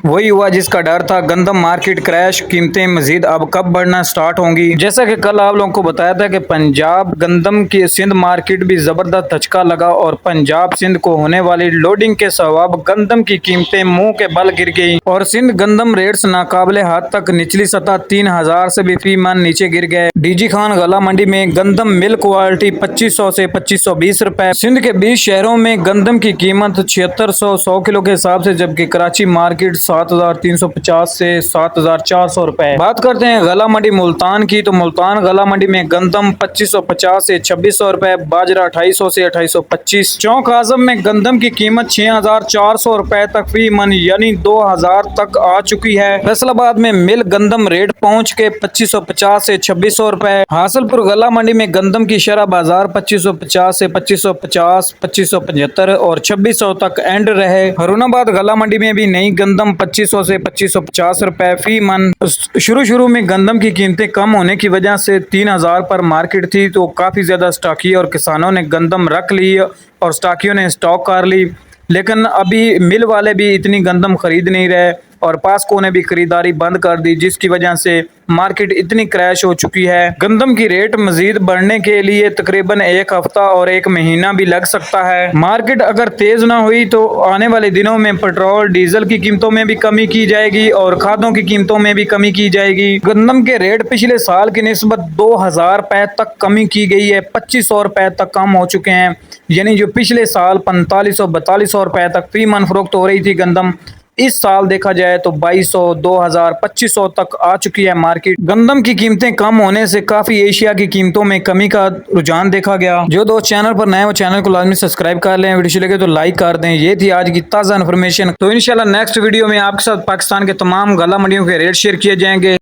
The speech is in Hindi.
वही हुआ जिसका डर था। गंदम मार्केट क्रैश, कीमतें मजीद अब कब बढ़ना स्टार्ट होंगी। जैसा कि कल आप लोगों को बताया था कि पंजाब गंदम की सिंध मार्केट भी जबरदस्त धचका लगा और पंजाब सिंध को होने वाली लोडिंग के सवाब गंदम की कीमतें मुंह के बल गिर गई और सिंध गंदम रेट्स नाकाबिले हद तक निचली सतह 3000 से भी फी मन नीचे गिर गए। डीजी खान गला मंडी में गंदम मिल क्वालिटी 2500 से 2520 रुपए। सिंध के 20 शहरों में गंदम की कीमत 7600 100 किलो के हिसाब से, जबकि कराची मार्केट 7350 से 7400 रुपए। बात करते हैं गला मंडी मुल्तान की, तो मुल्तान गला मंडी में गंदम 2550 से 2600 रुपए, बाजरा 2800 से 2825। चौक आजम में गंदम की कीमत 6400 रुपए तक फी मन यानी 2000 तक आ चुकी है। फैसलाबाद में मिल गंदम रेट पहुंच के 2550 से 2600 रुपए। हासिलपुर गला मंडी में गंदम की शरह बाजार 2550 से 2550, 2575 और 2600 तक एंड रहे। हरुणाबाद गला मंडी में भी नई गंदम 2500 से 2550 रुपए फी मन। शुरू में गंदम की कीमतें कम होने की वजह से 3000 पर मार्केट थी, तो काफी ज्यादा स्टॉकी और किसानों ने गंदम रख ली और स्टॉकियों ने स्टॉक कर ली, लेकिन अभी मिल वाले भी इतनी गंदम खरीद नहीं रहे और पास्को ने भी खरीदारी बंद कर दी, जिसकी वजह से मार्केट इतनी क्रैश हो चुकी है। गंदम की रेट मजीद बढ़ने के लिए तकरीबन एक हफ्ता और एक महीना भी लग सकता है। मार्केट अगर तेज ना हुई तो आने वाले दिनों में पेट्रोल डीजल की कीमतों में भी कमी की जाएगी और खादों की कीमतों में भी कमी की जाएगी। गंदम के रेट पिछले साल की निस्बत 2000 रुपए तक कमी की गई है, 2500 रुपए तक कम हो चुके हैं, यानी जो पिछले साल 4500-4200 रुपए तक फी मन फरोख्त हो रही थी गंदम, इस साल देखा जाए तो 2200, 2000, 2500 तक आ चुकी है मार्केट। गंदम की कीमतें कम होने से काफी एशिया की कीमतों में कमी का रुझान देखा गया। जो दोस्त चैनल पर नए वो चैनल को लाजमी सब्सक्राइब कर लें, वीडियो लगे तो लाइक कर दें। ये थी आज की ताज़ा इन्फॉर्मेशन। तो इंशाल्लाह नेक्स्ट वीडियो में आपके साथ पाकिस्तान के तमाम गला मंडियों के रेट शेयर किए जाएंगे।